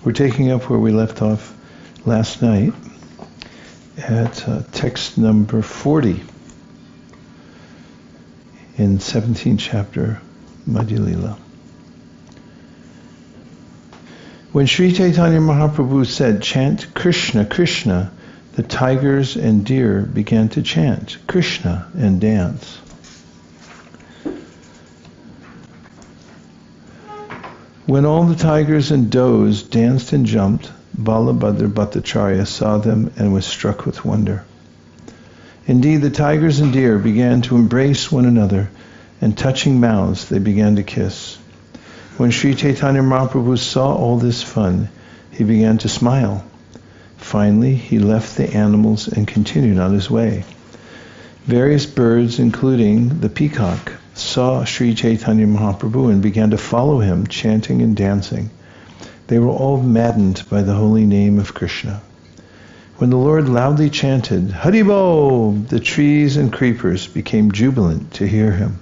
We're taking up where we left off last night at text number 40 in 17th chapter Madhya Lila. When Śrī Caitanya Mahāprabhu said, "Chant Krishna, Krishna," the tigers and deer began to chant Krishna and dance. When all the tigers and does danced and jumped, Balabhadra Bhattacharya saw them and was struck with wonder. Indeed, the tigers and deer began to embrace one another, and touching mouths, they began to kiss. When Śrī Caitanya Mahāprabhu saw all this fun, he began to smile. Finally, he left the animals and continued on his way. Various birds, including the peacock, saw Śrī Caitanya Mahāprabhu and began to follow him, chanting and dancing. They were all maddened by the holy name of Krishna. When the Lord loudly chanted, "Haribol," the trees and creepers became jubilant to hear him.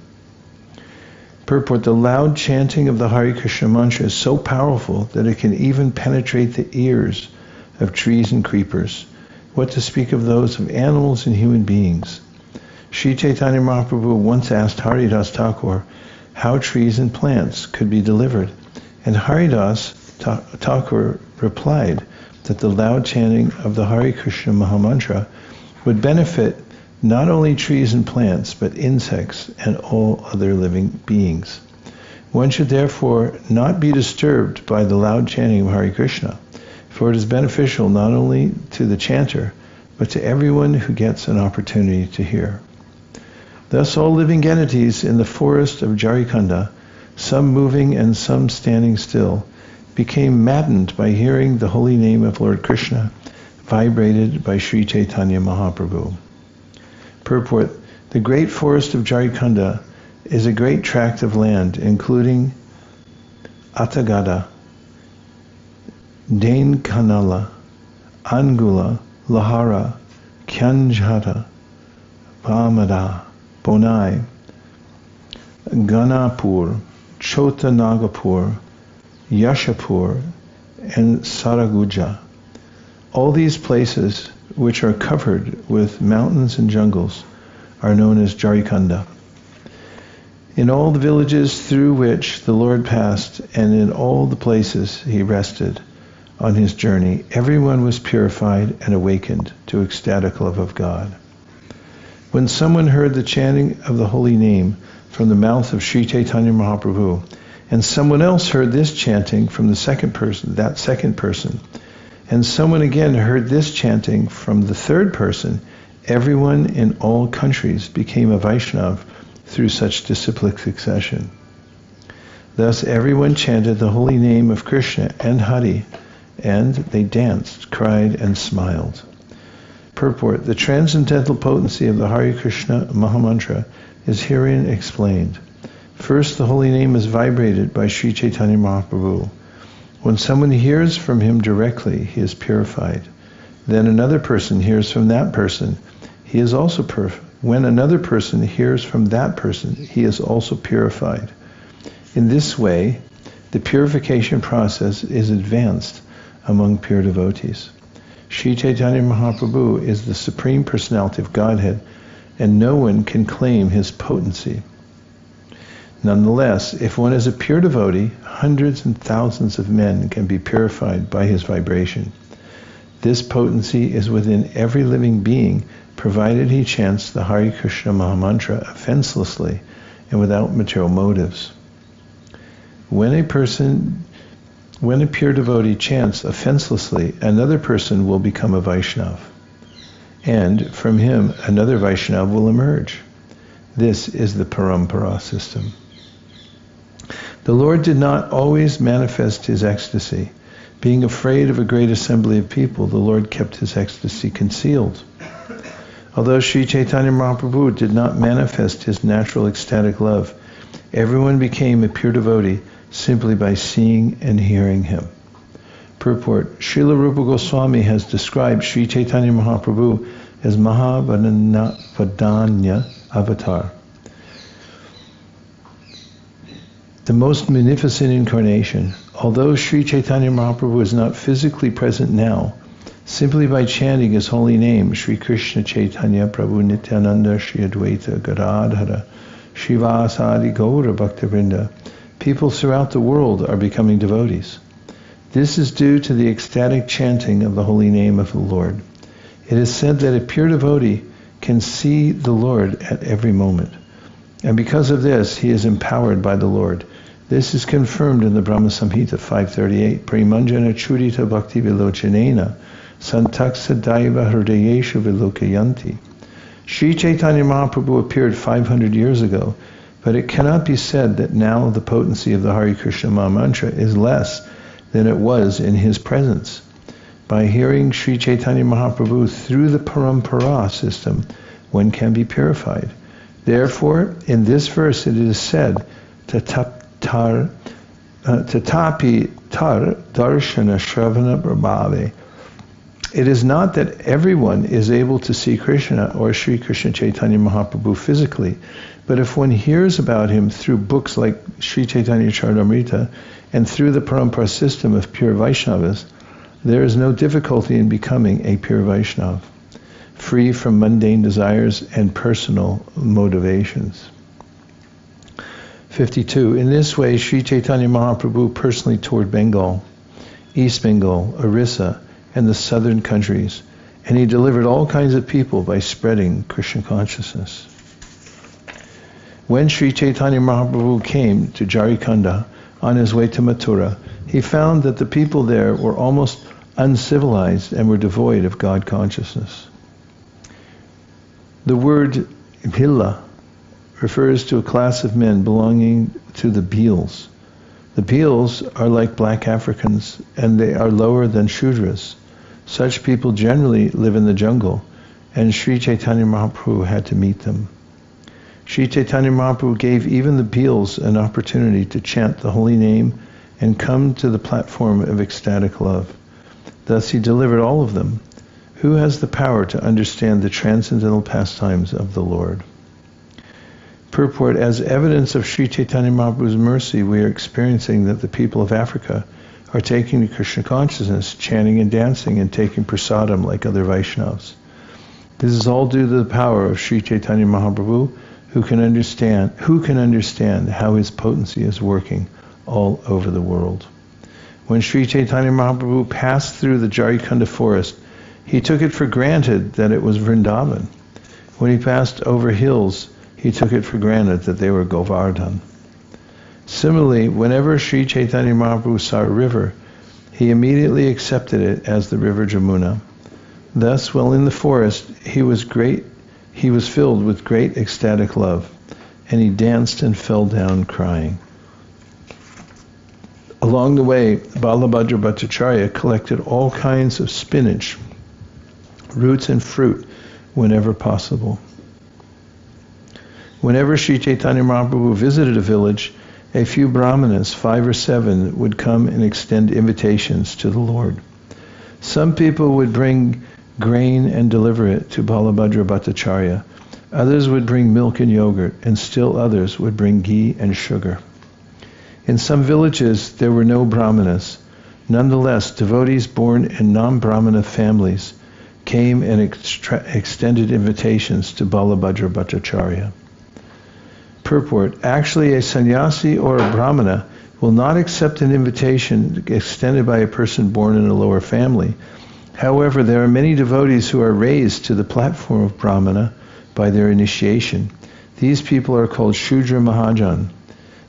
Purport: the loud chanting of the Hare Krishna mantra is so powerful that it can even penetrate the ears of trees and creepers. What to speak of those of animals and human beings? Śrī Caitanya Mahāprabhu once asked Haridas Thakur how trees and plants could be delivered, and Haridas Thakur replied that the loud chanting of the Hare Krishna Mahamantra would benefit not only trees and plants, but insects and all other living beings. One should therefore not be disturbed by the loud chanting of Hare Krishna, for it is beneficial not only to the chanter, but to everyone who gets an opportunity to hear. Thus all living entities in the forest of Jharikanda, some moving and some standing still, became maddened by hearing the holy name of Lord Krishna vibrated by Śrī Caitanya Mahāprabhu. Purport: the great forest of Jharikanda is a great tract of land, including Atagada, Dainkanala, Angula, Lahara, Kyanjhata, Vamada, Bonai, Ganapur, Chota Nagapur, Yashapur, and Saraguja. All these places, which are covered with mountains and jungles, are known as Jharikanda. In all the villages through which the Lord passed, and in all the places he rested on his journey, everyone was purified and awakened to ecstatic love of God. When someone heard the chanting of the holy name from the mouth of Śrī Caitanya Mahāprabhu, and someone else heard this chanting from that second person, and someone again heard this chanting from the third person, everyone in all countries became a Vaishnava through such disciplic succession. Thus everyone chanted the holy name of Krishna and Hari, and they danced, cried, and smiled. Purport: the transcendental potency of the Hare Krishna Mahamantra is herein explained. First, the holy name is vibrated by Śrī Caitanya Mahāprabhu. When someone hears from him directly, he is purified. Then another person hears from that person, he is also purified. When another person hears from that person, he is also purified. In this way, the purification process is advanced among pure devotees. Śrī Caitanya Mahāprabhu is the Supreme Personality of Godhead, and no one can claim his potency. Nonetheless, if one is a pure devotee, hundreds and thousands of men can be purified by his vibration. This potency is within every living being, provided he chants the Hare Krishna Mahamantra offenselessly and without material motives. When a pure devotee chants offenselessly, another person will become a Vaishnava, and from him another Vaishnava will emerge. This is the parampara system. The Lord did not always manifest his ecstasy. Being afraid of a great assembly of people, the Lord kept his ecstasy concealed. Although Śrī Caitanya Mahāprabhu did not manifest his natural ecstatic love, everyone became a pure devotee simply by seeing and hearing him. Purport: Srila Rūpa Gosvāmī has described Śrī Caitanya Mahāprabhu as Mahavadanya avatar, the most magnificent incarnation, Although Śrī Caitanya Mahāprabhu is not physically present now, simply by chanting his holy name, Shri Krishna Chaitanya Prabhu Nityananda Shri Advaita Gadadhara Shivasadi Gaura Bhaktivinoda, people throughout the world are becoming devotees. This is due to the ecstatic chanting of the holy name of the Lord. It is said that a pure devotee can see the Lord at every moment. And because of this, he is empowered by the Lord. This is confirmed in the Brahma Samhita 538. Premanjana churita bhakti vilochanena santaksa daiva hridayesha vilokayanti. Śrī Caitanya Mahaprabhu appeared 500 years ago, but it cannot be said that now the potency of the Hare Krishna Maha Mantra is less than it was in his presence. By hearing Śrī Caitanya Mahaprabhu through the parampara system, one can be purified. Therefore, in this verse it is said, Tatapi tar darshana shravana prabhave. It is not that everyone is able to see Krishna or Śrī Krishna Chaitanya Mahaprabhu physically, but if one hears about him through books like Śrī Chaitanya Charitamrita and through the parampara system of pure Vaishnavas, there is no difficulty in becoming a pure Vaishnava, free from mundane desires and personal motivations. 52. In this way, Śrī Caitanya Mahaprabhu personally toured Bengal, East Bengal, Orissa, and the southern countries, and he delivered all kinds of people by spreading Krishna consciousness. When Śrī Caitanya Mahaprabhu came to Jharkhand on his way to Mathura, he found that the people there were almost uncivilized and were devoid of God consciousness. The word Bhilla refers to a class of men belonging to the Bhils. The Bhils are like black Africans, and they are lower than Shudras. Such people generally live in the jungle, and Śrī Caitanya Mahaprabhu had to meet them. Śrī Caitanya Mahaprabhu gave even the Bhils an opportunity to chant the holy name and come to the platform of ecstatic love. Thus he delivered all of them. Who has the power to understand the transcendental pastimes of the Lord? Purport: as evidence of Śrī Caitanya Mahaprabhu's mercy, we are experiencing that the people of Africa are taking to Krishna consciousness, chanting and dancing, and taking prasadam like other Vaishnavas. This is all due to the power of Śrī Caitanya Mahaprabhu, who can understand how his potency is working all over the world. When Śrī Caitanya Mahaprabhu passed through the Jharkhand forest, he took it for granted that it was Vṛndāvana. When he passed over hills, he took it for granted that they were Govardhana. Similarly, whenever Śrī Caitanya Mahaprabhu saw a river, he immediately accepted it as the river Jamuna. Thus, while in the forest, he was filled with great ecstatic love, and he danced and fell down crying. Along the way, Balabhadra Bhattacharya collected all kinds of spinach, roots and fruit whenever possible. Whenever Śrī Caitanya Mahaprabhu visited a village, a few brahmanas, 5 or 7, would come and extend invitations to the Lord. Some people would bring grain and deliver it to Balabhadra Bhattacharya. Others would bring milk and yogurt, and still others would bring ghee and sugar. In some villages, there were no brahmanas. Nonetheless, devotees born in non-brahmana families came and extended invitations to Balabhadra Bhattacharya. Purport: actually, a sannyasi or a brahmana will not accept an invitation extended by a person born in a lower family. However, there are many devotees who are raised to the platform of brahmana by their initiation. These people are called Shudra Mahajan.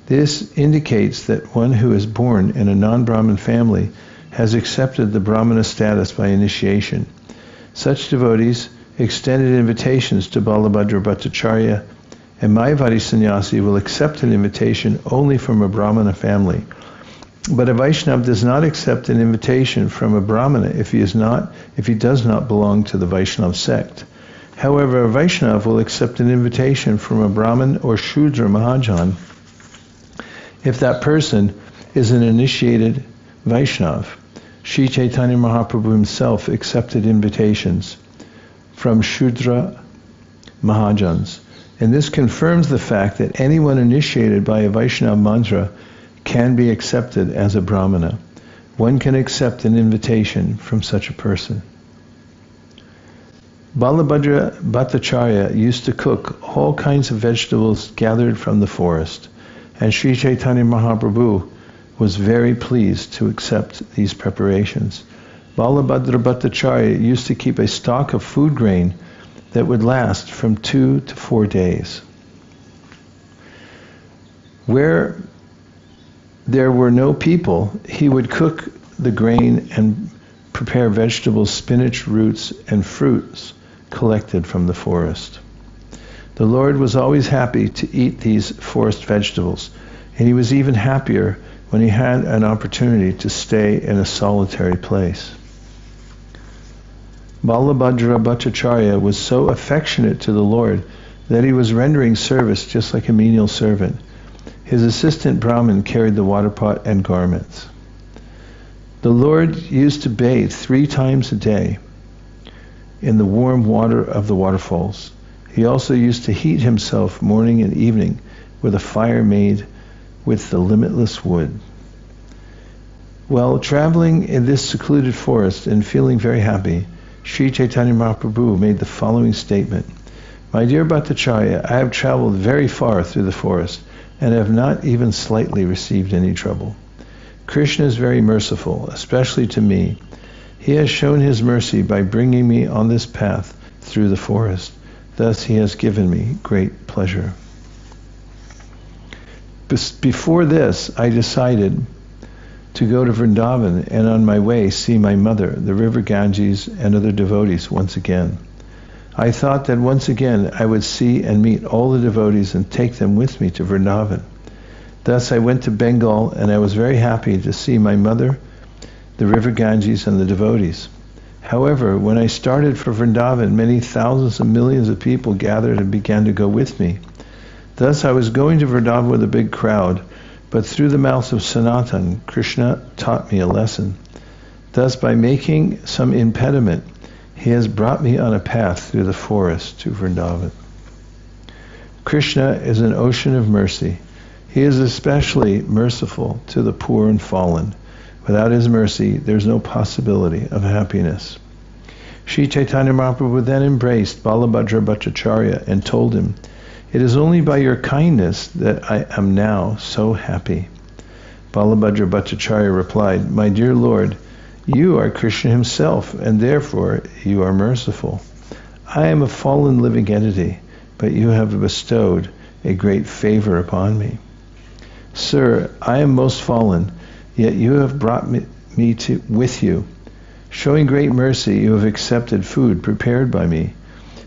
This indicates that one who is born in a non-Brahmin family has accepted the Brahmana status by initiation. Such devotees extended invitations to Balabhadra Bhattacharya, and Mayavadi sannyasi will accept an invitation only from a Brahmana family. But a Vaishnava does not accept an invitation from a Brahmana if he does not belong to the Vaishnava sect. However, a Vaishnava will accept an invitation from a Brahmin or Shudra Mahajan if that person is an initiated Vaishnava. Śrī Caitanya Mahaprabhu himself accepted invitations from Shudra Mahajans, and this confirms the fact that anyone initiated by a Vaishnava mantra can be accepted as a brahmana. One can accept an invitation from such a person. Balabhadra Bhattacharya used to cook all kinds of vegetables gathered from the forest, and Śrī Caitanya Mahāprabhu was very pleased to accept these preparations. Balabhadra Bhattacharya used to keep a stock of food grain that would last from 2 to 4 days. Where there were no people, he would cook the grain and prepare vegetables, spinach, roots, and fruits collected from the forest. The Lord was always happy to eat these forest vegetables, and he was even happier when he had an opportunity to stay in a solitary place. Balabhadra Bhattacharya was so affectionate to the Lord that he was rendering service just like a menial servant. His assistant Brahmin carried the water pot and garments. The Lord used to bathe 3 times a day in the warm water of the waterfalls. He also used to heat himself morning and evening with a fire made with the limitless wood. While traveling in this secluded forest and feeling very happy, Śrī Caitanya Mahāprabhu made the following statement: "My dear Bhattacharya, I have traveled very far through the forest and have not even slightly received any trouble. Krishna is very merciful, especially to me. He has shown his mercy by bringing me on this path through the forest. Thus he has given me great pleasure." Before this, I decided to go to Vṛndāvana and on my way see my mother, the river Ganges, and other devotees once again. I thought that once again I would see and meet all the devotees and take them with me to Vṛndāvana. Thus I went to Bengal, and I was very happy to see my mother, the river Ganges, and the devotees. However, when I started for Vṛndāvana, many thousands and millions of people gathered and began to go with me. Thus I was going to Vṛndāvana with a big crowd, but through the mouth of Sanatan, Krishna taught me a lesson. Thus, by making some impediment, he has brought me on a path through the forest to Vṛndāvana. Krishna is an ocean of mercy. He is especially merciful to the poor and fallen. Without his mercy, there is no possibility of happiness. Śrī Caitanya Mahāprabhu then embraced Balabhadra Bhattacharya and told him, "It is only by your kindness that I am now so happy." Balabhadra Bhattacharya replied, "My dear Lord, you are Krishna himself, and therefore you are merciful. I am a fallen living entity, but you have bestowed a great favor upon me. Sir, I am most fallen, yet you have brought me with you. Showing great mercy, you have accepted food prepared by me.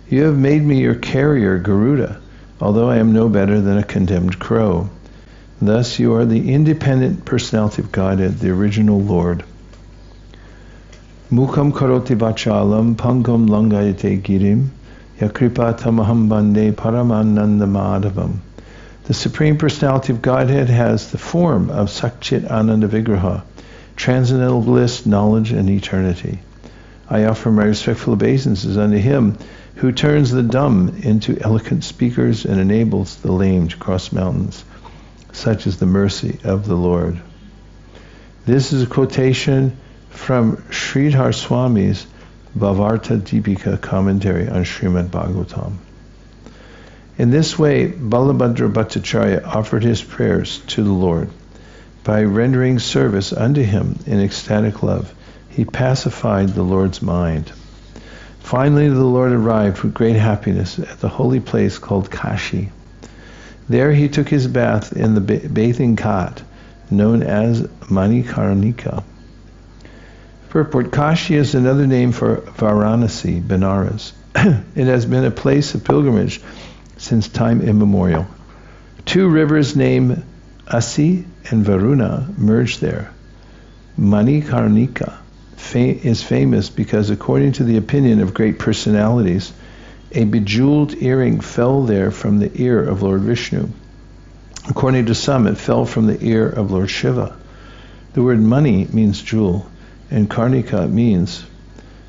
You have made me your carrier, Garuda, although I am no better than a condemned crow. Thus you are the independent personality of Godhead, the original Lord. Mukham karoti vachalam pangam langayate girim yakripa tamaham bande paramananda madhavam. The Supreme Personality of Godhead has the form of Sakchit Ananda Vigraha, transcendental bliss, knowledge, and eternity. I offer my respectful obeisances unto him who turns the dumb into eloquent speakers and enables the lame to cross mountains. Such is the mercy of the Lord." This is a quotation from Sridhar Swami's Bhavarta Deepika commentary on Srimad Bhagavatam. In this way, Balabhadra Bhattacharya offered his prayers to the Lord. By rendering service unto him in ecstatic love, he pacified the Lord's mind. Finally, the Lord arrived with great happiness at the holy place called Kashi. There he took his bath in the bathing ghat, known as Manikarnika. Purport: Kashi is another name for Varanasi, Benares. It has been a place of pilgrimage since time immemorial. 2 rivers named Asi and Varuna merge there. Manikarnika is famous because, according to the opinion of great personalities, a bejeweled earring fell there from the ear of Lord Vishnu. According to some, it fell from the ear of Lord Shiva. The word mani means jewel, and karnika means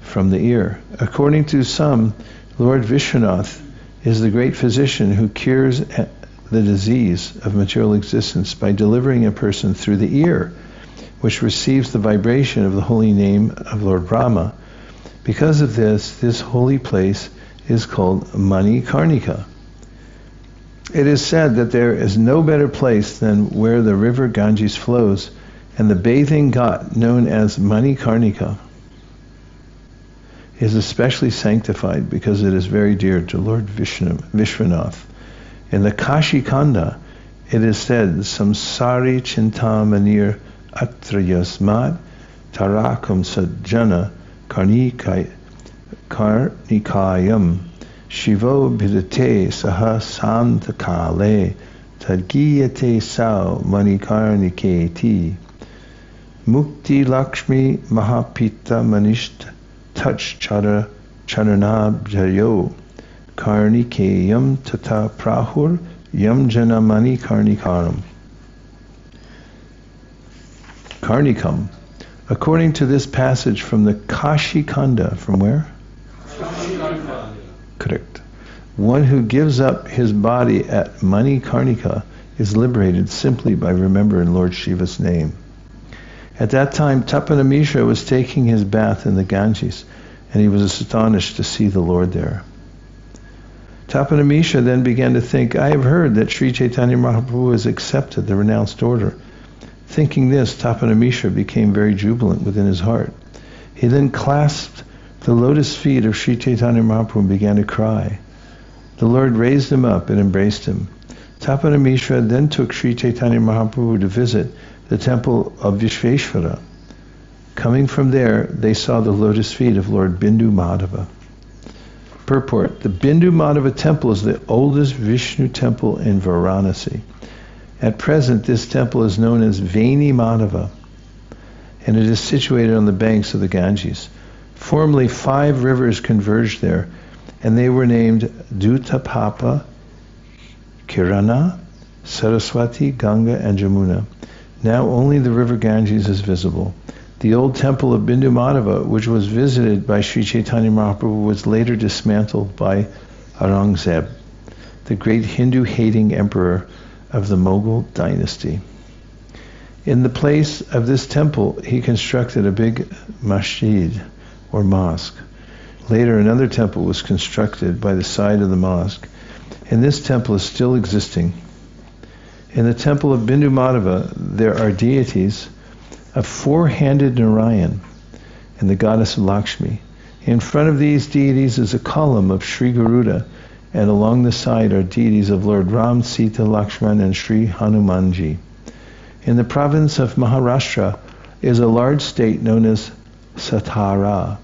from the ear. According to some, Lord Vishwanath is the great physician who cures the disease of material existence by delivering a person through the ear, which receives the vibration of the holy name of Lord Brahma. Because of this holy place is called Manikarnika. It is said that there is no better place than where the river Ganges flows, and the bathing ghat known as Manikarnika is especially sanctified because it is very dear to Lord Vishwanath. In the Kashi Khanda, it is said, Samsari Chintamanir Atrayasmat Tarakum Sajjana Karnikayam Shivo Bidate Saha Santakale Tadgiyate Sao Manikarniketi Mukti Lakshmi Mahapita Manisht Touch Charanabjayo Karnikeyam Tata Prahur Yam Janamani Karnikaram. Karnikam. According to this passage from the Kashi Khanda, from where? Correct. One who gives up his body at Manikarnika is liberated simply by remembering Lord Shiva's name. At that time, Tapana Miśra was taking his bath in the Ganges, and he was astonished to see the Lord there. Tapana Miśra then began to think, I have heard that Śrī Caitanya Mahāprabhu has accepted the renounced order. Thinking this, Tapana Miśra became very jubilant within his heart. He then clasped the lotus feet of Śrī Caitanya Mahāprabhu and began to cry. The Lord raised him up and embraced him. Tapana Miśra then took Śrī Caitanya Mahāprabhu to visit the temple of Vishveshvara. Coming from there, they saw the lotus feet of Lord Bindu Madhava. Purport: the Bindu Madhava temple is the oldest Vishnu temple in Varanasi. At present, this temple is known as Vaini Madhava, and it is situated on the banks of the Ganges. Formerly, 5 rivers converged there, and they were named Dutapapa, Kirana, Saraswati, Ganga, and Jamuna. Now only the river Ganges is visible. The old temple of Bindu Madhava, which was visited by Śrī Caitanya Mahāprabhu, was later dismantled by Aurangzeb, the great Hindu-hating emperor of the Mughal dynasty. In the place of this temple, he constructed a big masjid, or mosque. Later, another temple was constructed by the side of the mosque, and this temple is still existing. In the temple of Bindu Madhava, there are deities of 4-handed Narayan and the goddess Lakshmi. In front of these deities is a column of Sri Garuda, and along the side are deities of Lord Ram, Sita, Lakshman, and Sri Hanumanji. In the province of Maharashtra is a large state known as Satara.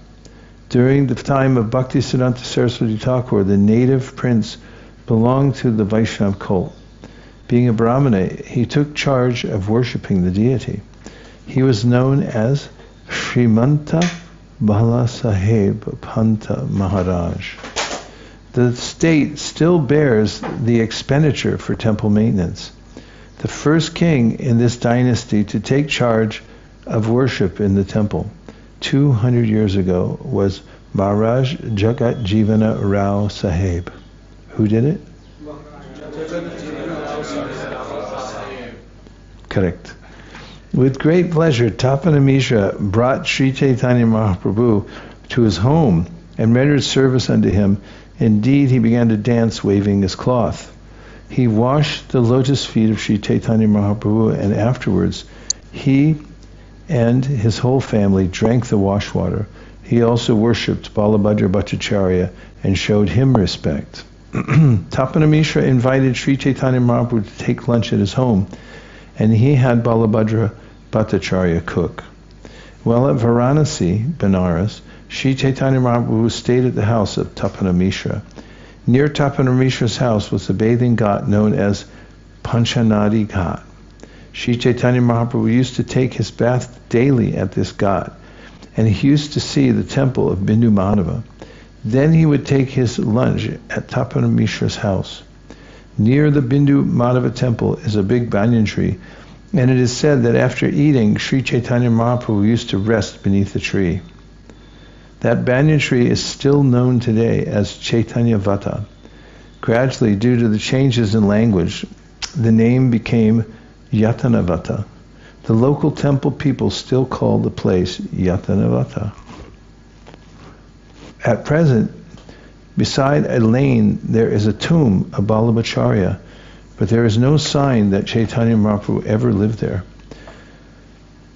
During the time of Bhaktisiddhanta Saraswati Thakur, the native prince belonged to the Vaishnava cult. Being a Brahmana, he took charge of worshipping the deity. He was known as Srimanta Bala Saheb Panta Maharaj. The state still bears the expenditure for temple maintenance. The first king in this dynasty to take charge of worship in the temple 200 years ago was Maharaj Jagat Jivana Rao Saheb. Who did it? Correct. With great pleasure, Tapana Miśra brought Śrī Caitanya Mahāprabhu to his home and rendered service unto him. Indeed, he began to dance waving his cloth. He washed the lotus feet of Śrī Caitanya Mahāprabhu, and afterwards he and his whole family drank the wash water. He also worshipped Balabhadra Bhattacharya and showed him respect. Tapana Miśra invited Śrī Caitanya Mahāprabhu to take lunch at his home, and he had Balabhadra Bhattacharya cook. While at Varanasi, Benares, Śrī Caitanya Mahāprabhu stayed at the house of Tapana Miśra. Near Tapana Miśra's house was the bathing ghat known as Panchanadi Ghat. Śrī Caitanya Mahāprabhu used to take his bath daily at this ghat, and he used to see the temple of Bindu Madhava. Then he would take his lunch at Tapana Miśra's house. Near the Bindu Madhava temple is a big banyan tree, and it is said that after eating, Śrī Caitanya Mahāprabhu used to rest beneath the tree. That banyan tree is still known today as Chaitanya Vata. Gradually, due to the changes in language, the name became Yatanavata. The local temple people still call the place Yatanavata. At present, beside a lane, there is a tomb of Vallabhacharya, but there is no sign that Chaitanya Mahaprabhu ever lived there.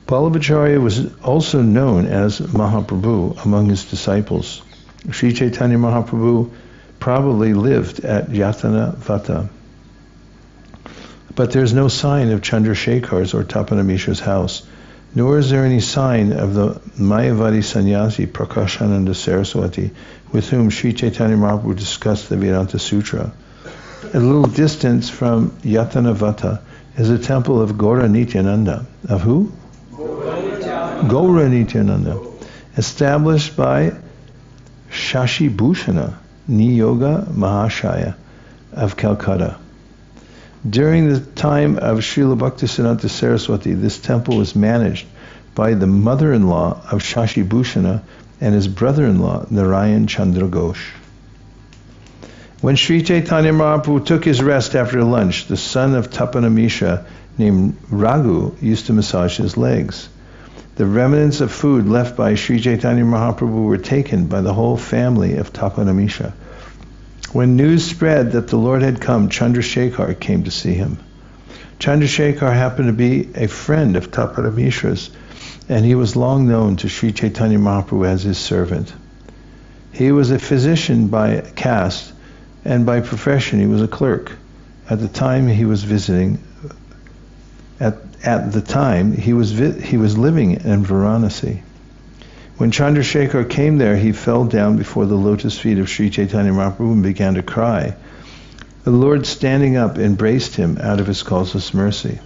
Vallabhacharya was also known as Mahaprabhu among his disciples. Śrī Caitanya Mahāprabhu probably lived at Yatanavata. But there is no sign of Chandrasekhar's or Tapana Miśra's house, nor is there any sign of the Mayavadi sannyasi Prakashananda Saraswati, with whom Śrī Caitanya Mahaprabhu discussed the Vedanta Sutra. A little distance from Yatanavata is a temple of Gaura Nityananda. Of who? Gaura Nityananda, established by Shashi Bhushana Niyoga Mahashaya of Calcutta. During the time of Srila Bhaktisiddhanta Saraswati, this temple was managed by the mother-in-law of Shashi Bhushana and his brother-in-law, Narayan Chandra Ghosh. When Śrī Caitanya Mahaprabhu took his rest after lunch, the son of Tapana Miśra, named Raghu, used to massage his legs. The remnants of food left by Śrī Caitanya Mahaprabhu were taken by the whole family of Tapana Miśra. When news spread that the Lord had come, Chandrasekhar came to see him. Chandrasekhar happened to be a friend of Tapana Miśra's, and he was long known to Śrī Caitanya Mahaprabhu as his servant. He was a physician by caste, and by profession he was a clerk. At the time he was visiting, at the time he was living in Varanasi. When Chandrasekhar came there, he fell down before the lotus feet of Śrī Caitanya Mahaprabhu and began to cry. The Lord, standing up, embraced him out of his causeless mercy.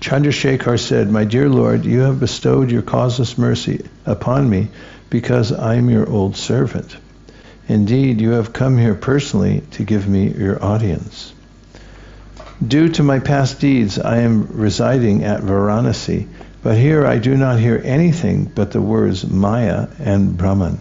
Chandrasekhar said, "My dear Lord, you have bestowed your causeless mercy upon me because I am your old servant. Indeed, you have come here personally to give me your audience. Due to my past deeds, I am residing at Varanasi, but here I do not hear anything but the words Maya and Brahman."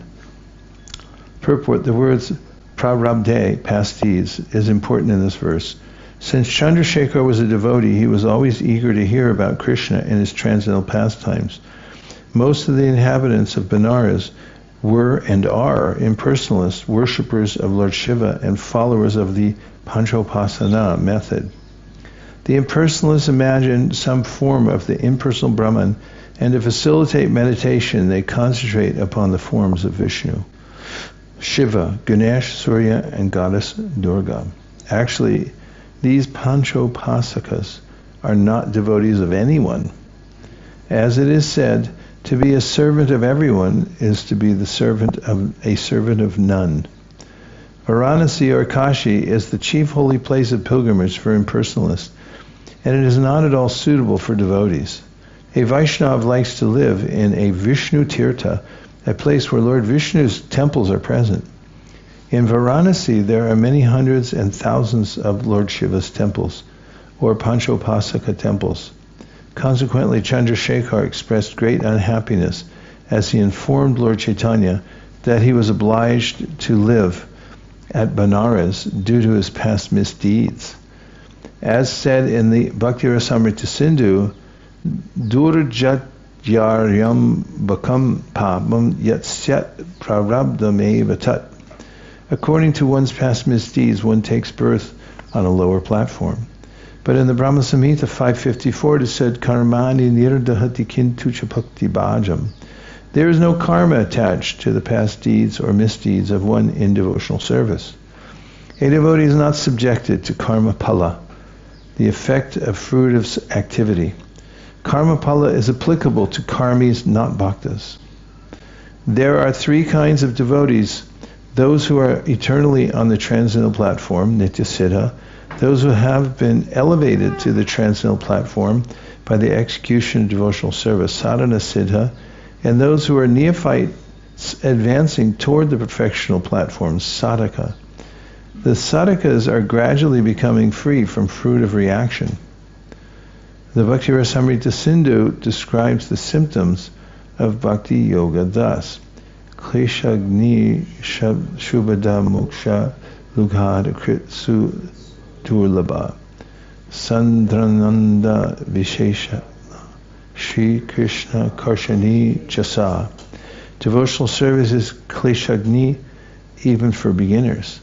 Purport: the words prarabdhe, past deeds, is important in this verse. Since Chandrasekhar was a devotee, he was always eager to hear about Krishna and his transcendental pastimes. Most of the inhabitants of Benares were and are impersonalists, worshippers of Lord Shiva, and followers of the Panchopasana method. The impersonalists imagine some form of the impersonal Brahman, and to facilitate meditation, they concentrate upon the forms of Vishnu, Shiva, Ganesh, Surya, and goddess Durga. Actually, these Panchopasakas are not devotees of anyone. As it is said, to be a servant of everyone is to be the servant of none. Varanasi or Kashi is the chief holy place of pilgrimage for impersonalists, and it is not at all suitable for devotees. A Vaishnava likes to live in a Vishnu Tirtha, a place where Lord Vishnu's temples are present. In Varanasi, there are many hundreds and thousands of Lord Shiva's temples, or Panchopasaka temples. Consequently, Chandrasekhar expressed great unhappiness as he informed Lord Chaitanya that he was obliged to live at Benares due to his past misdeeds. As said in the Bhakti Rasamrita Sindhu, Durjatyaryam bakam papam yatsyat prarabdhameva tat. According to one's past misdeeds, one takes birth on a lower platform. But in the Brahma Samhita 554, it is said, Karmani nirdahati kintu cha bhakti bhajam. There is no karma attached to the past deeds or misdeeds of one in devotional service. A devotee is not subjected to karma pala, the effect of fruit of activity. Karma pala is applicable to karmis, not bhaktas. There are three kinds of devotees: those who are eternally on the transcendental platform, nitya siddha; those who have been elevated to the transcendental platform by the execution of devotional service, sadhana siddha; and those who are neophytes advancing toward the perfectional platform, sadhaka. The sadhakas are gradually becoming free from fruit of reaction. The Bhakti Rasamrita Sindhu describes the symptoms of bhakti yoga thus: kleshagni shubhada moksha Lughada Kritsu Durlabha Sandrananda Vishesha Śrī Krishna Karshani Jasa. Devotional service is kleshagni even for beginners.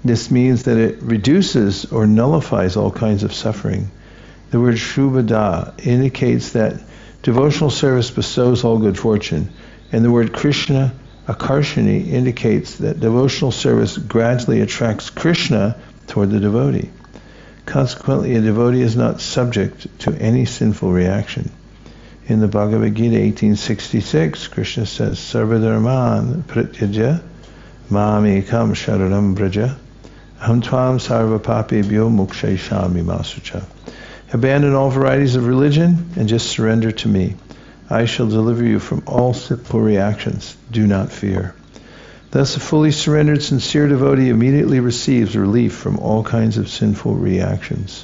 This means that it reduces or nullifies all kinds of suffering. The word Shubhada indicates that devotional service bestows all good fortune, and the word Krishna Akarshani indicates that devotional service gradually attracts Krishna toward the devotee. Consequently, a devotee is not subject to any sinful reaction. In the Bhagavad Gita 1866, Krishna says, Sarvadharman prityaja mamekam sharanam braja aham tvam sarva papebhyo mokshayishami masucha. Abandon all varieties of religion and just surrender to me. I shall deliver you from all sinful reactions. Do not fear. Thus, a fully surrendered, sincere devotee immediately receives relief from all kinds of sinful reactions.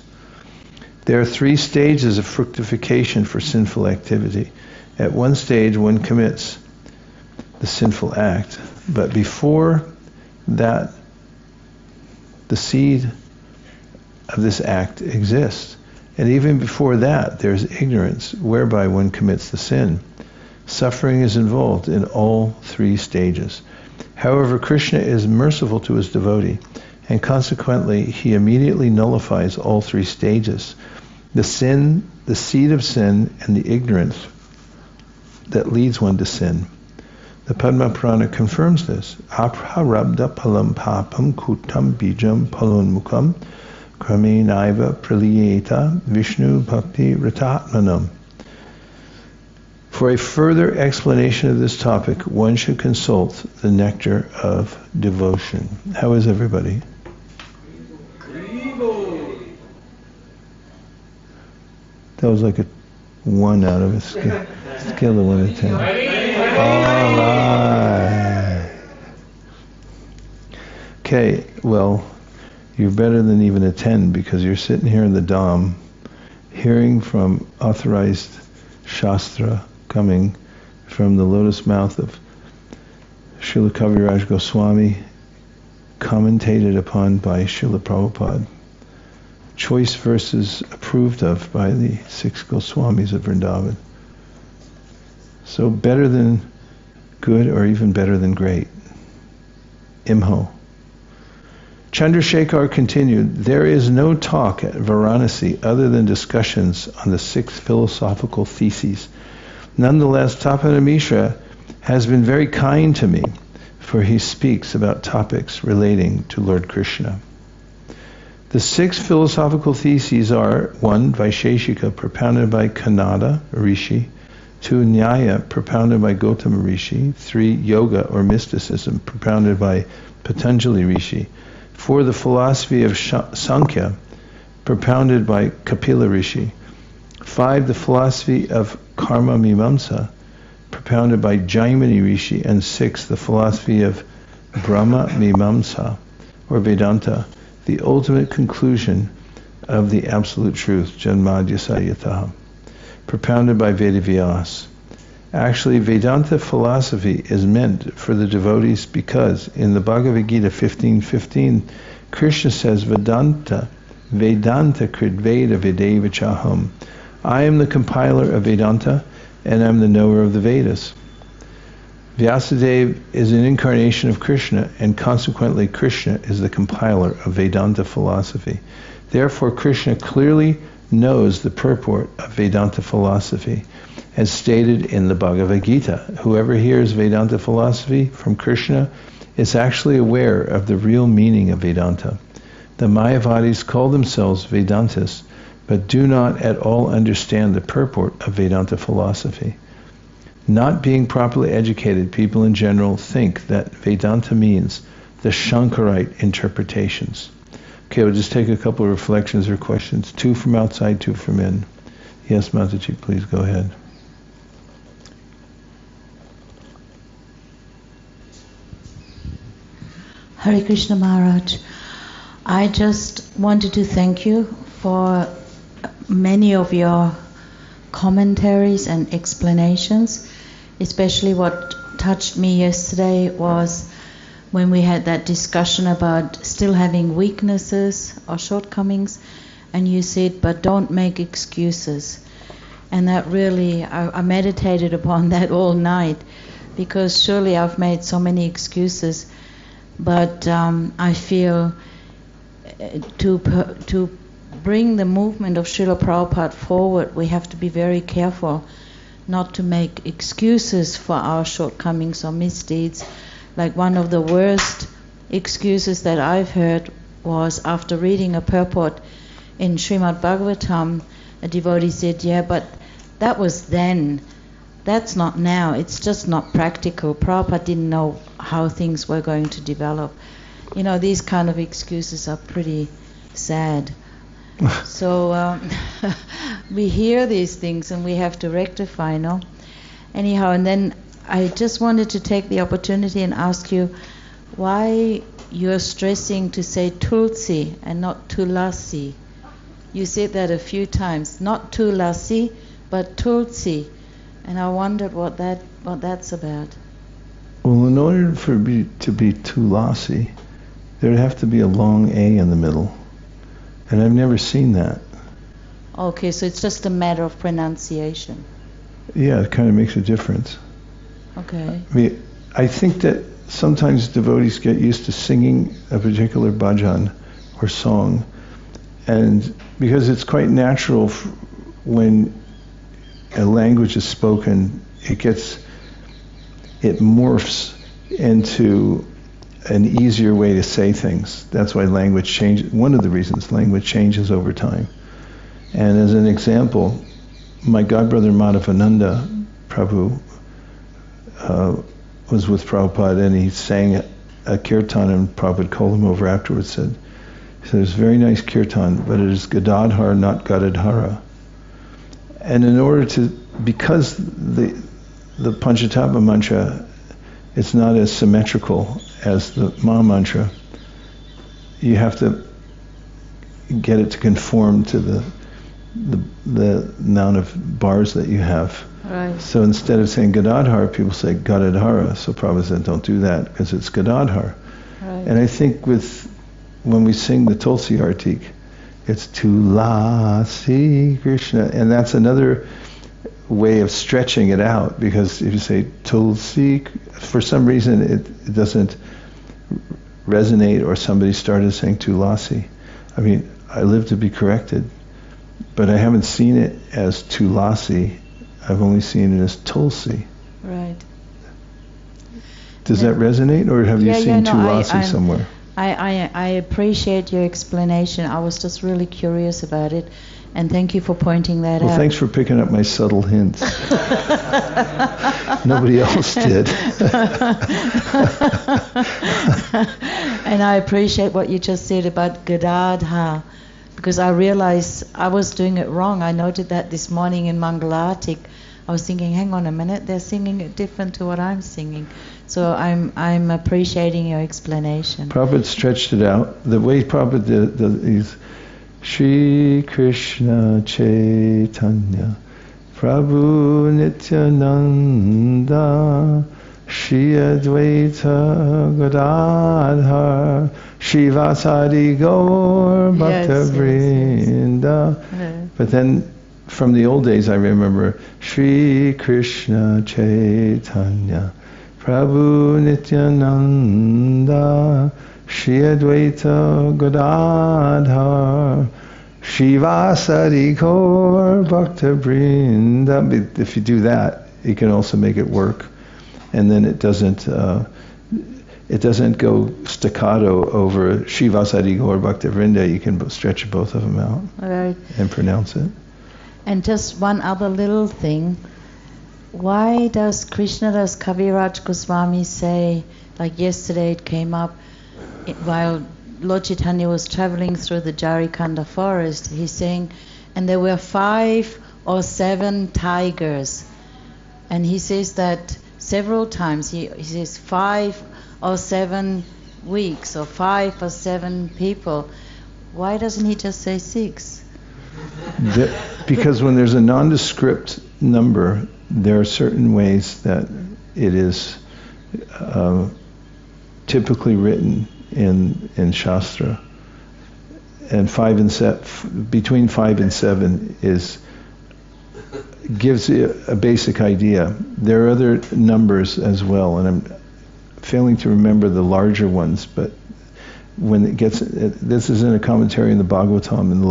There are 3 stages of fructification for sinful activity. At one stage, one commits the sinful act, but before that, the seed of this act exists. And even before that, there's ignorance, whereby one commits the sin. Suffering is involved in all 3 stages. However, Krishna is merciful to his devotee, and consequently, he immediately nullifies all 3 stages. The sin, the seed of sin, and the ignorance that leads one to sin. The Padma Purana confirms this. Aprarabdha palam papam kutam bijam palonmukam kramenaiva praliyeta Vishnu bhakti ratatmanam. For a further explanation of this topic, one should consult the Nectar of Devotion. How is everybody? That was like a 1 out of a scale of 1 to 10. All right. Okay, well, you're better than even a 10 because you're sitting here in the Dham, hearing from authorized Shastra coming from the lotus mouth of Srila Kaviraj Goswami, commentated upon by Srila Prabhupada. Choice verses approved of by the 6 Goswamis of Vṛndāvana. So better than good or even better than great. Imho. Chandrasekhar continued, there is no talk at Varanasi other than discussions on the 6 philosophical theses. Nonetheless, Tapana Miśra has been very kind to me, for he speaks about topics relating to Lord Krishna. The 6 philosophical theses are 1. Vaisesika, propounded by Kanada Rishi; 2. Nyaya, propounded by Gautama Rishi; 3. Yoga or mysticism, propounded by Patanjali Rishi; 4. The philosophy of Sankhya, propounded by Kapila Rishi; 5. The philosophy of Karma Mimamsa, propounded by Jaimini Rishi; and 6. The philosophy of Brahma Mimamsa, or Vedanta, the ultimate conclusion of the absolute truth, Janmadhyasya Yataha, propounded by Vedavyas. Actually, Vedanta philosophy is meant for the devotees because in the Bhagavad Gita 15:15, Krishna says, Vedanta krid Veda Vedeva Chaham. I am the compiler of Vedanta, and I'm the knower of the Vedas. Vyasadeva is an incarnation of Krishna, and consequently Krishna is the compiler of Vedanta philosophy. Therefore, Krishna clearly knows the purport of Vedanta philosophy, as stated in the Bhagavad Gita. Whoever hears Vedanta philosophy from Krishna is actually aware of the real meaning of Vedanta. The Mayavadis call themselves Vedantists, but do not at all understand the purport of Vedanta philosophy. Not being properly educated, people in general think that Vedanta means the Shankarite interpretations. Okay, we'll just take a couple of reflections or questions. 2 from outside, 2 from in. Yes, Mataji, please go ahead. Hare Krishna Maharaj. I just wanted to thank you for many of your commentaries and explanations. Especially what touched me yesterday was when we had that discussion about still having weaknesses or shortcomings, and you said, but don't make excuses. And that really, I meditated upon that all night, because surely I've made so many excuses, but I feel to bring the movement of Srila Prabhupada forward, we have to be very careful not to make excuses for our shortcomings or misdeeds. Like one of the worst excuses that I've heard was after reading a purport in Srimad Bhagavatam, a devotee said, yeah, but that was then. That's not now. It's just not practical. Prabhupada didn't know how things were going to develop. You know, these kind of excuses are pretty sad. So we hear these things and we have to rectify, no? Anyhow, and then I just wanted to take the opportunity and ask you why you're stressing to say Tulsi and not Tulasi. You said that a few times, not Tulasi, but Tulsi. And I wondered what that's about. Well, in order for it to be Tulasi, there'd have to be a long A in the middle. And I've never seen that. Okay, so it's just a matter of pronunciation. Yeah, it kind of makes a difference. Okay. I mean, I think that sometimes devotees get used to singing a particular bhajan or song, and because it's quite natural when a language is spoken, it morphs into an easier way to say things. That's why language changes. One of the reasons language changes over time. And as an example, my godbrother Madhya Prabhu was with Prabhupada, and he sang a kirtan, and Prabhupada called him over afterwards, he said, it's a very nice kirtan, but it is Gadadhar, not Gadadhara. And in order to, because the Pañchatapa mantra, it's not as symmetrical as the Maha mantra, you have to get it to conform to the amount of bars that you have. Right. So instead of saying Gadadhar, people say Gadadhara. So Prabhupada said, don't do that, because it's Gadadhar. Right. And I think when we sing the Tulsi Artik, it's Tulasi Krishna, and that's another way of stretching it out, because if you say Tulsi, for some reason it doesn't resonate, or somebody started saying Tulasi. I mean, I live to be corrected, but I haven't seen it as Tulasi. I've only seen it as Tulsi. Right. Does that resonate, or have you seen Tulasi somewhere? I appreciate your explanation. I was just really curious about it, and thank you for pointing that out. Well, thanks for picking up my subtle hints. Nobody else did. And I appreciate what you just said about Gadadhar, because I realized I was doing it wrong. I noted that this morning in Mangalatik. I was thinking, hang on a minute, they're singing it different to what I'm singing. So I'm appreciating your explanation. Prabhupada stretched it out. The way Prabhupada did it is Śrī Krishna Caitanya Prabhu Nityananda Śrī Advaita Gadadhar Śrīvasadi Gaur Bhakta Vṛndāvana. Yes. But then from the old days I remember Śrī Krishna Caitanya Prabhu Nityananda Śrī Advaita Gadadhar Śrīvasadi Gaur Bhakta Vṛndāvana. If you do that, you can also make it work, and then it doesn't go staccato over Śrīvasadi Gaur Bhakta Vṛndāvana. You can stretch both of them out. Right. And pronounce it. And just one other little thing. Why does Krishnadas Kaviraj Gosvāmī say, like yesterday it came up, while Lord Chaitanya was traveling through the Jarikanda forest, he's saying, and there were 5 or 7 tigers. And he says that several times. He says 5 or 7 weeks, or 5 or 7 people. Why doesn't he just say 6? Because when there's a nondescript number, there are certain ways that it is typically written in Shastra. And between 5 and 7 gives you a basic idea. There are other numbers as well, and I'm failing to remember the larger ones, but when it gets, this is in a commentary in the Bhagavatam in the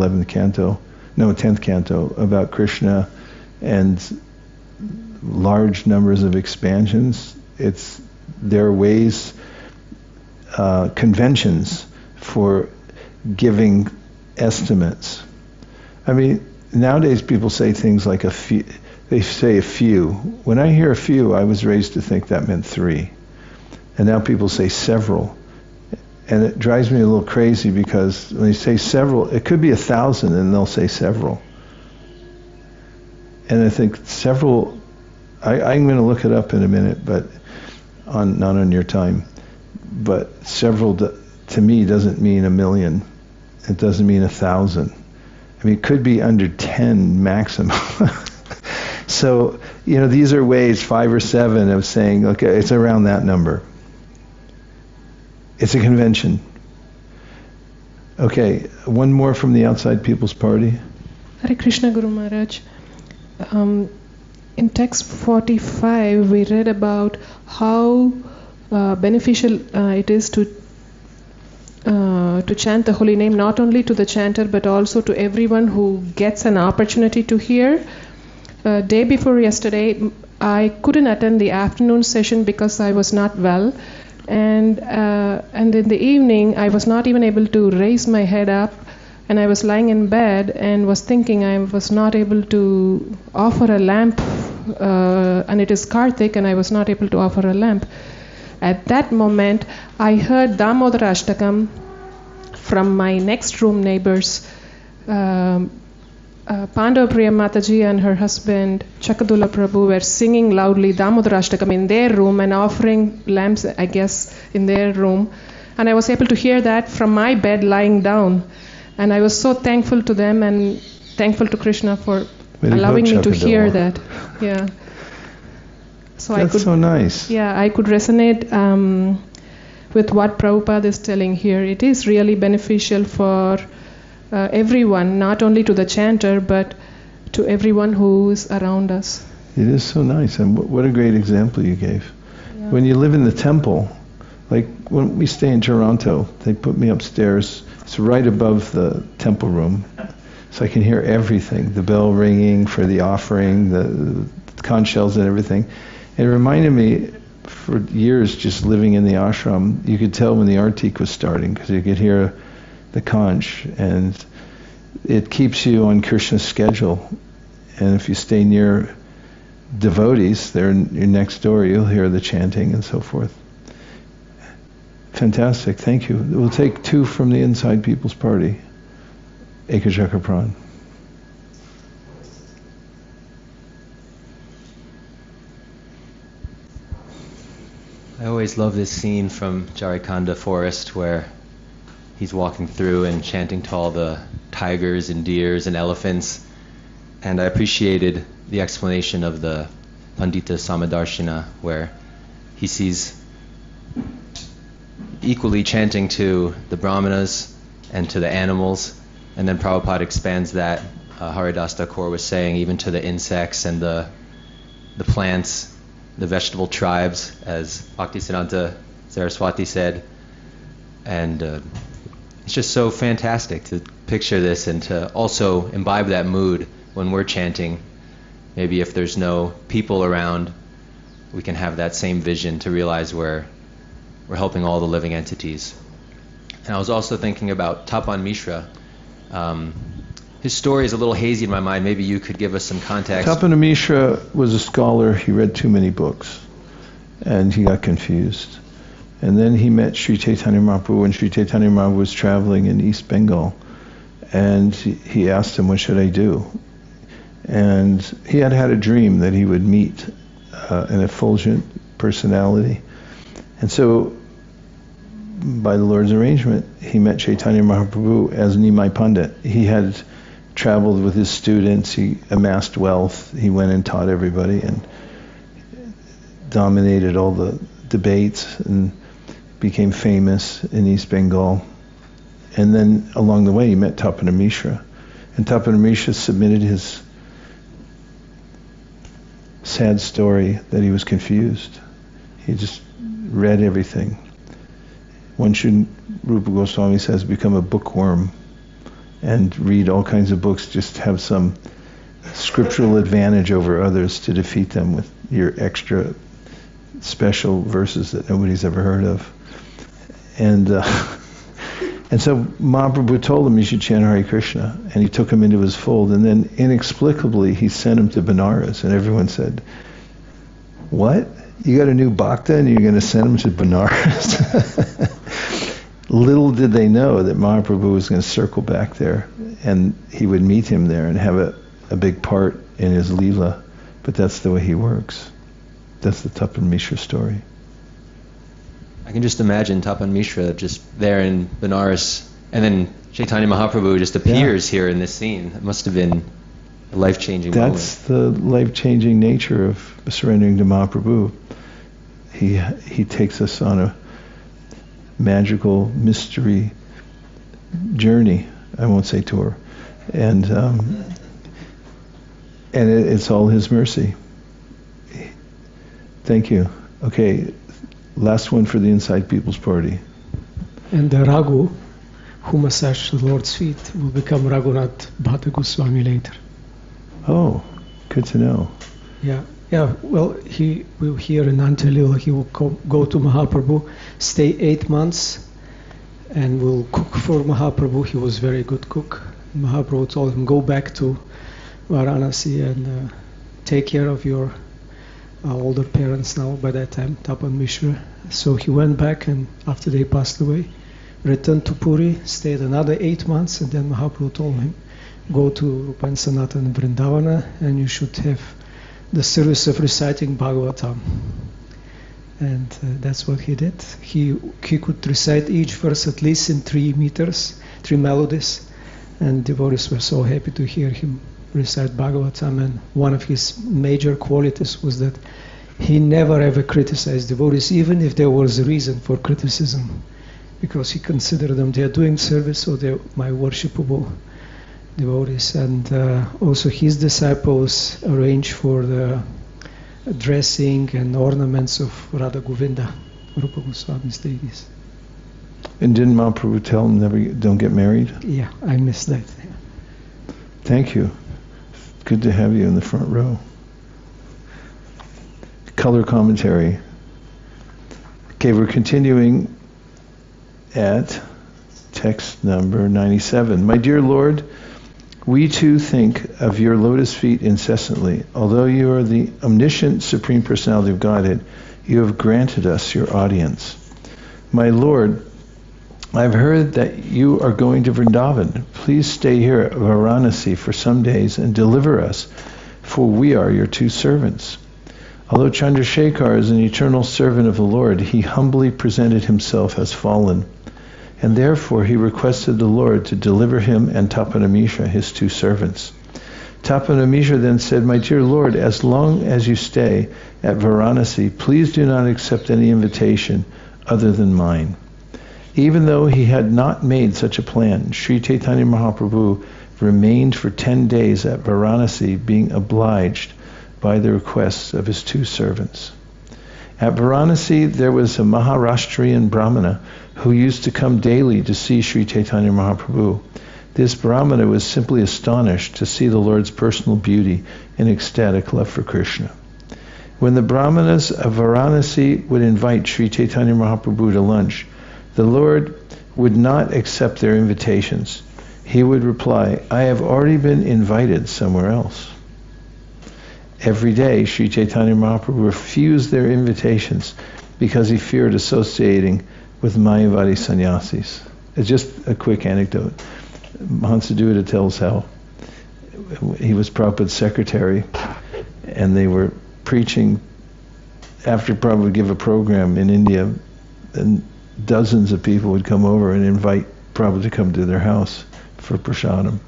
10th canto, about Krishna and large numbers of expansions. There are ways, conventions for giving estimates. I mean, nowadays people say things like a few. They say a few. When I hear a few, I was raised to think that meant 3. And now people say several. And it drives me a little crazy because when they say several, it could be 1,000 and they'll say several. And I think several, I'm going to look it up in a minute, but not on your time. But several to me doesn't mean 1,000,000. It doesn't mean 1,000. I mean, it could be under 10 maximum. So, these are ways, 5 or 7, of saying, okay, it's around that number. It's a convention. Okay, one more from the Outside People's Party. Hare Krishna, Guru Maharaj. In text 45, we read about how beneficial it is to chant the holy name, not only to the chanter, but also to everyone who gets an opportunity to hear. Day before yesterday, I couldn't attend the afternoon session because I was not well. And in the evening, I was not even able to raise my head up, and I was lying in bed and was thinking I was not able to offer a lamp, and it is Karthik, and I was not able to offer a lamp. At that moment, I heard Damodara Ashtakam from my next room neighbors. Pandavapriya Mataji and her husband Chakadula Prabhu were singing loudly Damodara Ashtakam in their room and offering lamps, I guess, in their room. And I was able to hear that from my bed lying down. And I was so thankful to them and thankful to Krishna for allowing me to hear that. Yeah. So That's so nice. Yeah, I could resonate with what Prabhupada is telling here. It is really beneficial for everyone, not only to the chanter, but to everyone who is around us. It is so nice, and what a great example you gave. Yeah. When you live in the temple, like when we stay in Toronto, they put me upstairs. It's right above the temple room, so I can hear everything, the bell ringing for the offering, the conch shells and everything. It reminded me, for years just living in the ashram, you could tell when the artik was starting because you could hear the conch, and it keeps you on Krishna's schedule. And if you stay near devotees, they're next door, you'll hear the chanting and so forth. Fantastic, thank you. We'll take 2 from the Inside People's Party. Ekajaka Pran. I always love this scene from Jharikanda Forest where he's walking through and chanting to all the tigers and deers and elephants. And I appreciated the explanation of the Pandita Samadarshana where he sees equally chanting to the brahmanas and to the animals. And then Prabhupada expands that, Haridas Thakur was saying, even to the insects and the plants, the vegetable tribes, as Bhaktisiddhanta Saraswati said. And it's just so fantastic to picture this and to also imbibe that mood when we're chanting. Maybe if there's no people around, we can have that same vision to realize we're helping all the living entities. And I was also thinking about Tapan Miśra. His story is a little hazy in my mind. Maybe you could give us some context. Tapana Miśra was a scholar. He read too many books, and he got confused. And then he met Śrī Caitanya Mahāprabhu when Śrī Caitanya Mahāprabhu was traveling in East Bengal. And he asked him, what should I do? And he had had a dream that he would meet an effulgent personality. And so, by the Lord's arrangement, he met Chaitanya Mahaprabhu as Nimāi Paṇḍit. He had traveled with his students, he amassed wealth, he went and taught everybody and dominated all the debates. And became famous in East Bengal. And then along the way he met Tapana Miśra. And Tapana Miśra submitted his sad story that he was confused. He just read everything. One shouldn't, Rūpa Gosvāmī says, become a bookworm and read all kinds of books, just have some scriptural advantage over others to defeat them with your extra special verses that nobody's ever heard of. And so Mahaprabhu told him he should chant Hare Krishna, and he took him into his fold, and then inexplicably he sent him to Benares, and everyone said, "What? You got a new bhakta and you're going to send him to Benares?" Little did they know that Mahaprabhu was going to circle back there, and he would meet him there and have a big part in his Leela. But that's the way he works. That's the Tapan Miśra story. I can just imagine Tapan Miśra just there in Benares, and then Chaitanya Mahaprabhu just appears here in this scene. It must have been a life-changing moment. That's the life-changing nature of surrendering to Mahaprabhu. He takes us on a magical mystery journey. I won't say tour, and it's all His mercy. Thank you. Okay, last one for the Inside People's Party. And the Raghu, who massaged the Lord's feet, will become Raghunath Bhatta Goswami later. Oh, good to know. Yeah. Well, he will here in Antelill. He will go to Mahaprabhu, stay 8 months, and will cook for Mahaprabhu. He was very good cook. Mahaprabhu told him, "Go back to Varanasi and take care of your older parents now." By that time, Tapan Miśra. So he went back, and after they passed away, returned to Puri, stayed another 8 months, and then Mahaprabhu told him, "Go to Rupa and Sanatana in Vṛndāvana, and you should have the service of reciting Bhagavatam." And that's what he did. He could recite each verse at least in 3 meters, 3 melodies, and devotees were so happy to hear him recite Bhagavatam. And one of his major qualities was that he never ever criticized devotees, even if there was a reason for criticism, because he considered them, they are doing service, so they're my worshipable devotees. And also his disciples arranged for the dressing and ornaments of Radha Govinda, Rūpa Gosvāmī's deities. And didn't Mahaprabhu tell him don't get married? Yeah, I missed that. Yeah. Thank you. Good to have you in the front row. Color commentary. Okay, we're continuing at text number 97. My dear Lord, we too think of your lotus feet incessantly. Although you are the omniscient Supreme Personality of Godhead, you have granted us your audience. My Lord, I've heard that you are going to Vṛndāvana. Please stay here at Varanasi for some days and deliver us, for we are your two servants. Although Chandrasekhar is an eternal servant of the Lord, he humbly presented himself as fallen, and therefore he requested the Lord to deliver him and Tapana Miśra, his two servants. Tapana Miśra then said, "My dear Lord, as long as you stay at Varanasi, please do not accept any invitation other than mine." Even though he had not made such a plan, Śrī Caitanya Mahāprabhu remained for 10 days at Varanasi, being obliged by the requests of his two servants. At Varanasi, there was a Maharashtrian Brahmana who used to come daily to see Śrī Caitanya Mahāprabhu. This Brahmana was simply astonished to see the Lord's personal beauty and ecstatic love for Krishna. When the Brahmanas of Varanasi would invite Śrī Caitanya Mahāprabhu to lunch, the Lord would not accept their invitations. He would reply, "I have already been invited somewhere else." Every day, Śrī Caitanya Mahāprabhu refused their invitations because he feared associating with Mayavadi sannyasis. It's just a quick anecdote. Hansadutta tells how he was Prabhupada's secretary, and they were preaching after Prabhupada would give a program in India, and dozens of people would come over and invite Prabhupada to come to their house for prasadam.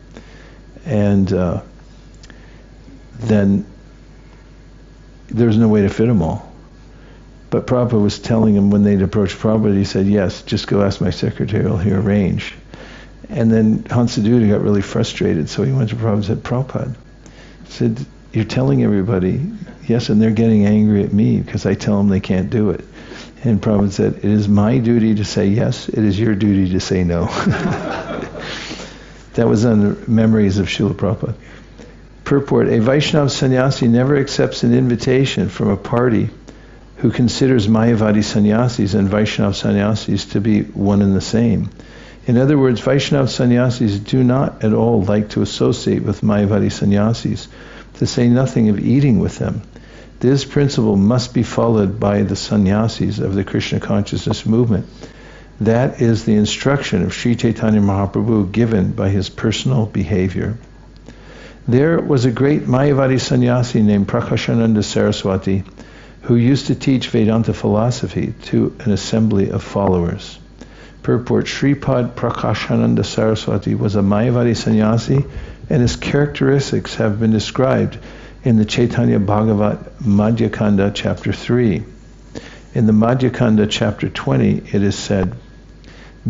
And then there was no way to fit them all. But Prabhupada was telling him when they'd approached Prabhupada, he said, yes, just go ask my secretary, he'll arrange. And then Hansaduta got really frustrated, so he went to Prabhupada and said, Prabhupada, said, you're telling everybody, yes, and they're getting angry at me because I tell them they can't do it. And Prabhupada said, it is my duty to say yes, it is your duty to say no. That was on the Memories of Srila Prabhupada. Purport, a Vaishnava sannyasi never accepts an invitation from a party who considers Mayavadi sannyasis and Vaishnava sannyasis to be one and the same. In other words, Vaishnava sannyasis do not at all like to associate with Mayavadi sannyasis, to say nothing of eating with them. This principle must be followed by the sannyasis of the Krishna consciousness movement. That is the instruction of Śrī Caitanya Mahāprabhu given by his personal behavior. There was a great Mayavadi sannyasi named Prakashananda Saraswati who used to teach Vedanta philosophy to an assembly of followers. Purport, Sripad Prakashananda Saraswati was a Mayavadi sannyasi, and his characteristics have been described in the Chaitanya Bhagavat Madhya Kanda chapter 3. In the Madhya Kanda chapter 20, it is said,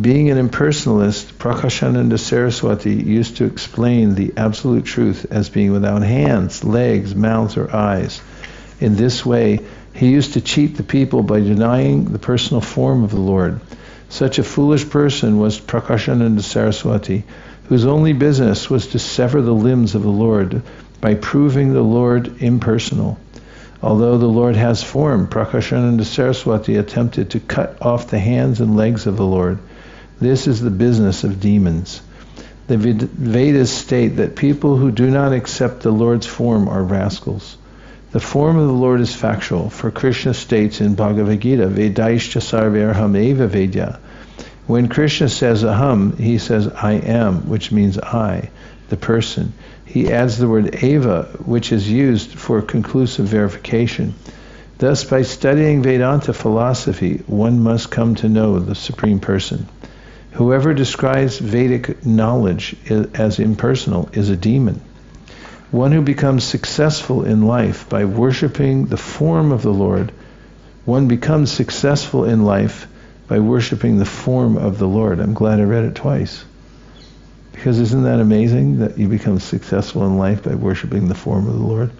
being an impersonalist, Prakashananda Saraswati used to explain the absolute truth as being without hands, legs, mouths, or eyes. In this way, he used to cheat the people by denying the personal form of the Lord. Such a foolish person was Prakashananda Saraswati, whose only business was to sever the limbs of the Lord by proving the Lord impersonal. Although the Lord has form, Prakashananda Saraswati attempted to cut off the hands and legs of the Lord. This is the business of demons. The Vedas state that people who do not accept the Lord's form are rascals. The form of the Lord is factual, for Krishna states in Bhagavad Gita, Vedaishcha sarvarham eva vedya. When Krishna says aham, he says I am, which means I, the person. He adds the word eva, which is used for conclusive verification. Thus, by studying Vedanta philosophy, one must come to know the Supreme Person. Whoever describes Vedic knowledge as impersonal is a demon. One who becomes successful in life by worshipping the form of the Lord, one becomes successful in life by worshipping the form of the Lord. I'm glad I read it twice. Because isn't that amazing that you become successful in life by worshipping the form of the Lord?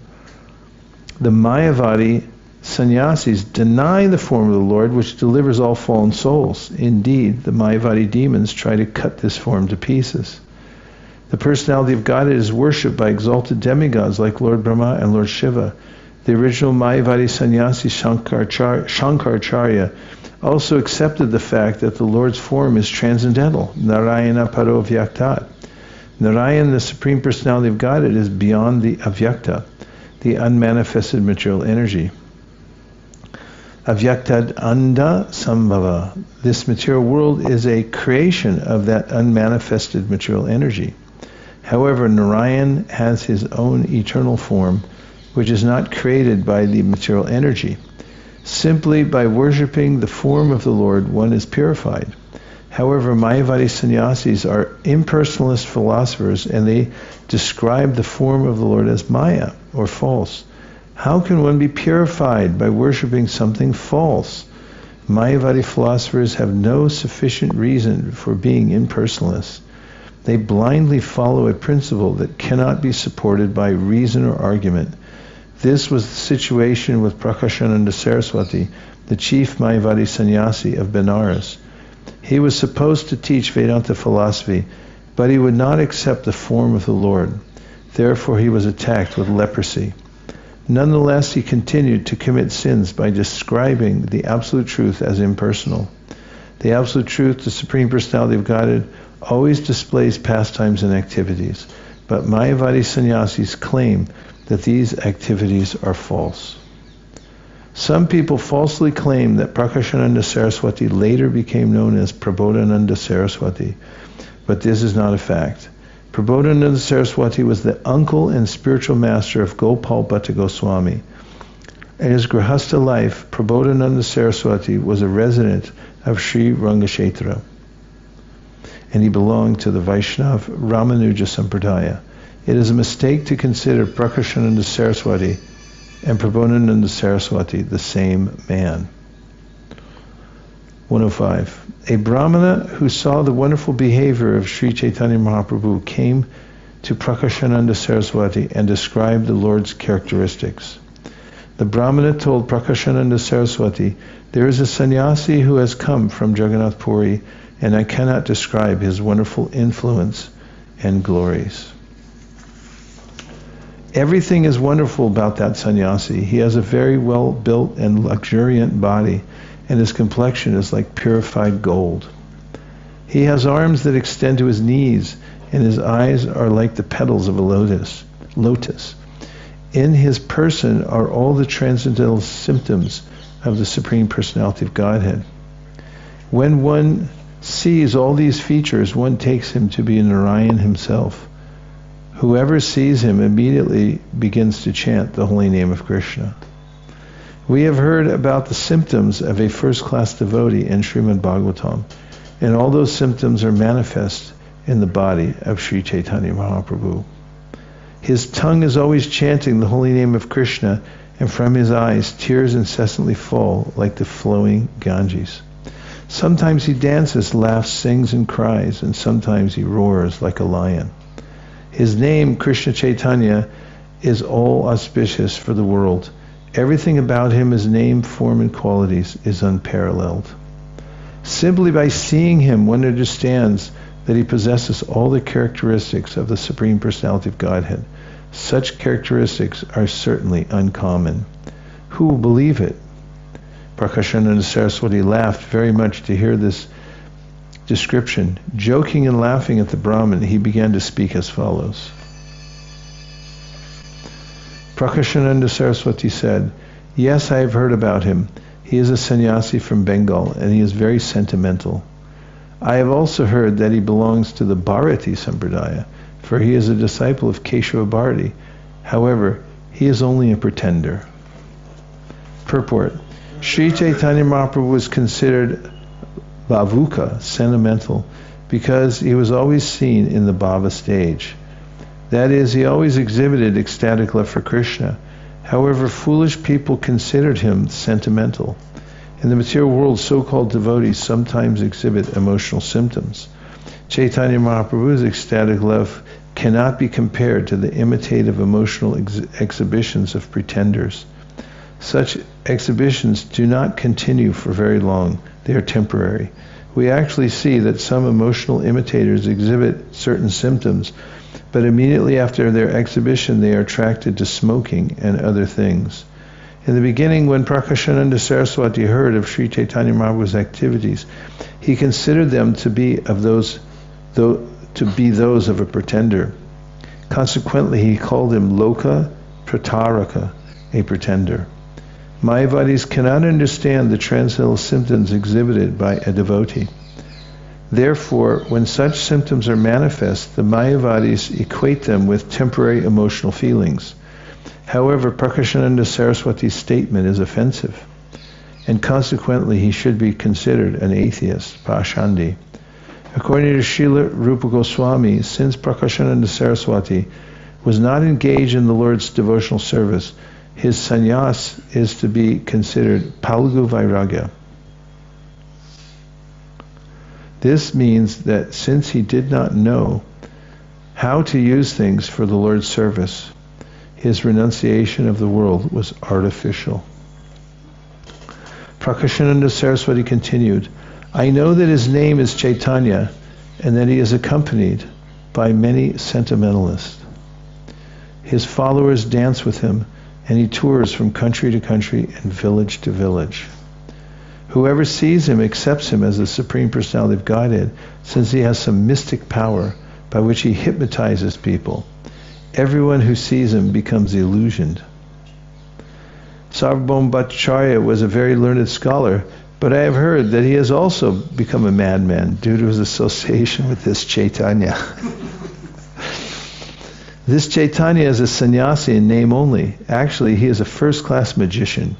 The Mayavadi sannyasis deny the form of the Lord, which delivers all fallen souls. Indeed, the Mayavadi demons try to cut this form to pieces. The personality of Godhead is worshipped by exalted demigods like Lord Brahma and Lord Shiva. The original Mayavadi sannyasi Shankaracharya also accepted the fact that the Lord's form is transcendental, Narayana Paro Vyaktat. Narayan, the Supreme Personality of Godhead, is beyond the avyakta, the unmanifested material energy. Avyaktad anda sambhava. This material world is a creation of that unmanifested material energy. However, Narayan has his own eternal form, which is not created by the material energy. Simply by worshipping the form of the Lord, one is purified. However, Mayavadi sannyasis are impersonalist philosophers, and they describe the form of the Lord as Maya, or false. How can one be purified by worshipping something false? Mayavadi philosophers have no sufficient reason for being impersonalists. They blindly follow a principle that cannot be supported by reason or argument. This was the situation with Prakashananda Saraswati, the chief Mayavadi sannyasi of Benares. He was supposed to teach Vedanta philosophy, but he would not accept the form of the Lord. Therefore he was attacked with leprosy. Nonetheless, he continued to commit sins by describing the Absolute Truth as impersonal. The Absolute Truth, the Supreme Personality of Godhead, always displays pastimes and activities, but Mayavadi sannyasis claim that these activities are false. Some people falsely claim that Prakashananda Saraswati later became known as Prabodhananda Saraswati, but this is not a fact. Prabodhananda Saraswati was the uncle and spiritual master of Gopal Bhatta Goswami. In his Grihastha life, Prabodhananda Saraswati was a resident of Sri Rangashetra, and he belonged to the Vaishnava Ramanuja Sampradaya. It is a mistake to consider Prakashananda Saraswati and Prabodhananda Saraswati the same man. 105. A Brahmana who saw the wonderful behavior of Śrī Caitanya Mahāprabhu came to Prakashananda Saraswati and described the Lord's characteristics. The Brahmana told Prakashananda Saraswati, "There is a sannyasi who has come from Jagannath Puri, and I cannot describe his wonderful influence and glories." Everything is wonderful about that sannyasi. He has a very well-built and luxuriant body, and his complexion is like purified gold. He has arms that extend to his knees, and his eyes are like the petals of a lotus. In his person are all the transcendental symptoms of the Supreme Personality of Godhead. When one sees all these features, one takes him to be Narayan himself. Whoever sees him immediately begins to chant the holy name of Krishna. We have heard about the symptoms of a first-class devotee in Srimad Bhagavatam, and all those symptoms are manifest in the body of Śrī Caitanya Mahāprabhu. His tongue is always chanting the holy name of Krishna, and from his eyes tears incessantly fall like the flowing Ganges. Sometimes he dances, laughs, sings, and cries, and sometimes he roars like a lion. His name, Krishna Chaitanya, is all auspicious for the world. Everything about him, his name, form, and qualities, is unparalleled. Simply by seeing him, one understands that he possesses all the characteristics of the Supreme Personality of Godhead. Such characteristics are certainly uncommon. Who will believe it? Prakashananda Saraswati laughed very much to hear this description. Joking and laughing at the Brahmin, he began to speak as follows. Prakashananda Saraswati said, "Yes, I have heard about him. He is a sannyasi from Bengal, and he is very sentimental. I have also heard that he belongs to the Bharati Sampradaya, for he is a disciple of Keshava Bharati. However, he is only a pretender." Purport. Śrī Caitanya Mahāprabhu was considered bhavuka, sentimental, because he was always seen in the bhava stage. That is, he always exhibited ecstatic love for Krishna. However, foolish people considered him sentimental. In the material world, so-called devotees sometimes exhibit emotional symptoms. Chaitanya Mahaprabhu's ecstatic love cannot be compared to the imitative emotional exhibitions of pretenders. Such exhibitions do not continue for very long. They are temporary. We actually see that some emotional imitators exhibit certain symptoms, but immediately after their exhibition they are attracted to smoking and other things. In the beginning, when Prakashananda Saraswati heard of Śrī Caitanya Mahaprabhu's activities, he considered them to be those of a pretender. Consequently, he called him Loka Prataraka, a pretender. Mayavadis cannot understand the transcendental symptoms exhibited by a devotee. Therefore, when such symptoms are manifest, the Mayavadis equate them with temporary emotional feelings. However, Prakashananda Saraswati's statement is offensive, and consequently he should be considered an atheist, Pashandi. According to Srila Rūpa Gosvāmī, since Prakashananda Saraswati was not engaged in the Lord's devotional service, his sannyas is to be considered Palgu Vairagya. This means that since he did not know how to use things for the Lord's service, his renunciation of the world was artificial. Prakashananda Saraswati continued, "I know that his name is Chaitanya and that he is accompanied by many sentimentalists. His followers dance with him, and he tours from country to country and village to village. Whoever sees him accepts him as the Supreme Personality of Godhead, since he has some mystic power by which he hypnotizes people. Everyone who sees him becomes illusioned." Sarvabhauma Bhattacharya was a very learned scholar, but I have heard that he has also become a madman due to his association with this Chaitanya. This Chaitanya is a sannyasi in name only. Actually, he is a first-class magician.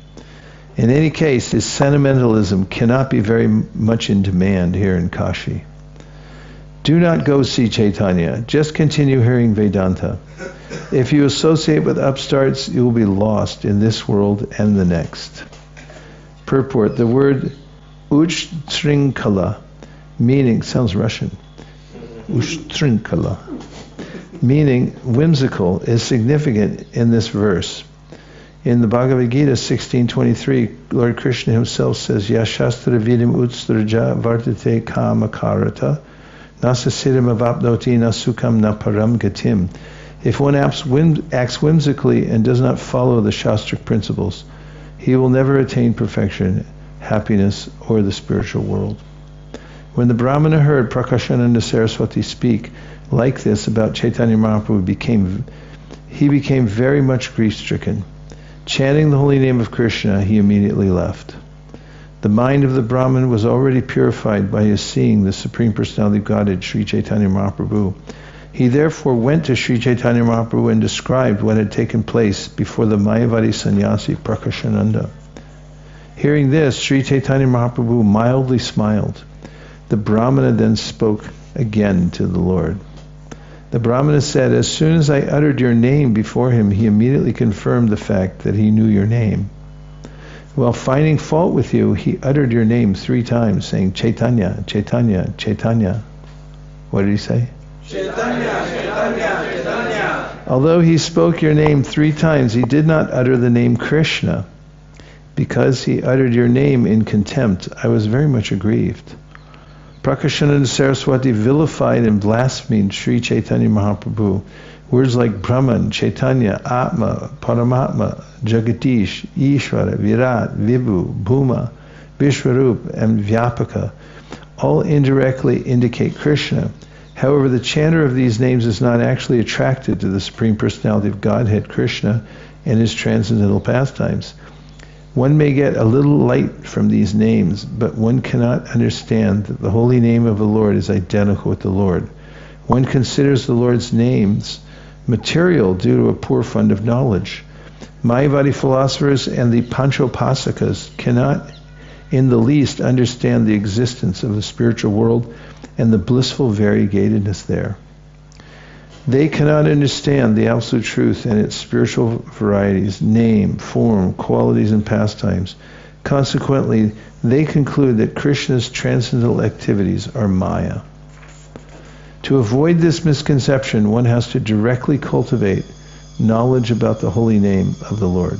In any case, his sentimentalism cannot be very much in demand here in Kashi. Do not go see Chaitanya. Just continue hearing Vedanta. If you associate with upstarts, you will be lost in this world and the next. Purport. The word Ushtrinkala, meaning, sounds Russian, Ushtrinkala, meaning whimsical, is significant in this verse. In the Bhagavad Gita 16:23, Lord Krishna himself says, Yashastra vidim utstraja vartate kamakarata nasasiddham avapnoti nasukam naparam gatim. If one acts whimsically and does not follow the Shastric principles, he will never attain perfection, happiness, or the spiritual world. When the Brahmana heard Prakashananda Saraswati speak like this about Chaitanya Mahaprabhu, he became very much grief-stricken. Chanting the holy name of Krishna, he immediately left. The mind of the Brahmin was already purified by his seeing the Supreme Personality of Godhead, Śrī Caitanya Mahāprabhu. He therefore went to Śrī Caitanya Mahāprabhu and described what had taken place before the Mayavadi sannyasi Prakashananda. Hearing this, Śrī Caitanya Mahāprabhu mildly smiled. The Brahmana then spoke again to the Lord. The Brahmana said, as soon as I uttered your name before him, he immediately confirmed the fact that he knew your name. While finding fault with you, he uttered your name 3 times, saying, Chaitanya, Chaitanya, Chaitanya. What did he say? Chaitanya, Chaitanya, Chaitanya. Although he spoke your name 3 times, he did not utter the name Krishna. Because he uttered your name in contempt, I was very much aggrieved. Prakashananda Saraswati vilified and blasphemed Śrī Caitanya Mahāprabhu. Words like Brahman, Chaitanya, Atma, Paramatma, Jagadish, Ishvara, Virat, Vibhu, Bhuma, Vishwarup, and Vyapaka all indirectly indicate Krishna. However, the chanter of these names is not actually attracted to the Supreme Personality of Godhead, Krishna, and his transcendental pastimes. One may get a little light from these names, but one cannot understand that the holy name of the Lord is identical with the Lord. One considers the Lord's names material due to a poor fund of knowledge. Mayavadi philosophers and the Panchopasakas cannot in the least understand the existence of the spiritual world and the blissful variegatedness there. They cannot understand the absolute truth and its spiritual varieties, name, form, qualities, and pastimes. Consequently, they conclude that Krishna's transcendental activities are Maya. To avoid this misconception, one has to directly cultivate knowledge about the holy name of the Lord.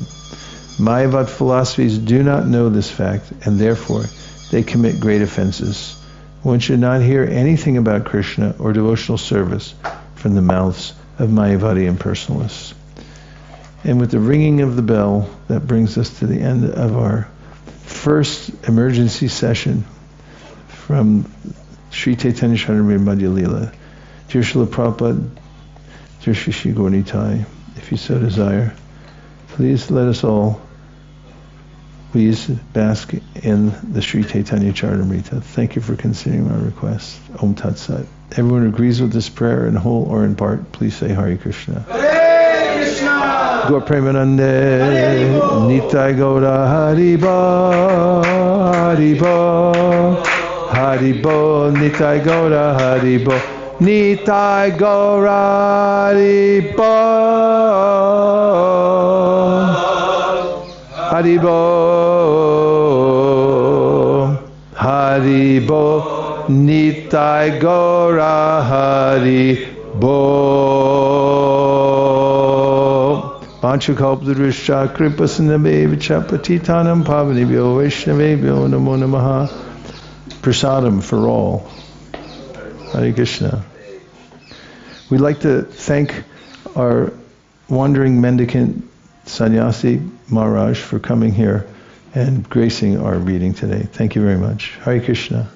Mayavad philosophies do not know this fact, and therefore they commit great offenses. One should not hear anything about Krishna or devotional service from the mouths of Mayavadi impersonalists. And with the ringing of the bell, that brings us to the end of our first emergency session from Śrī Caitanya Madhya Lila. Dear Srila Prabhupada, dear Shri Gaura Nitai, if you so desire, please let us all please bask in the Śrī Caitanya Charitamrita. Thank you for considering my request. Om Tat Sat. Everyone who agrees with this prayer in whole or in part, please say Hare Krishna. Hare Krishna. Gaur Premanande, Nitai Gaura Haribo, Haribo, Haribo, Nitai Gaura Haribo, Nitai Gaura Haribo, Haribo, Haribo, Nitai Gaura Haribo. Panchakalpaduruscha kripasinabhevacha patitanam pavanebhyo vaishnavebhyo namo namaha. Prasadam for all. Hare Krishna. We'd like to thank our wandering mendicant sannyasi Maharaj for coming here and gracing our reading today. Thank you very much. Hare Krishna.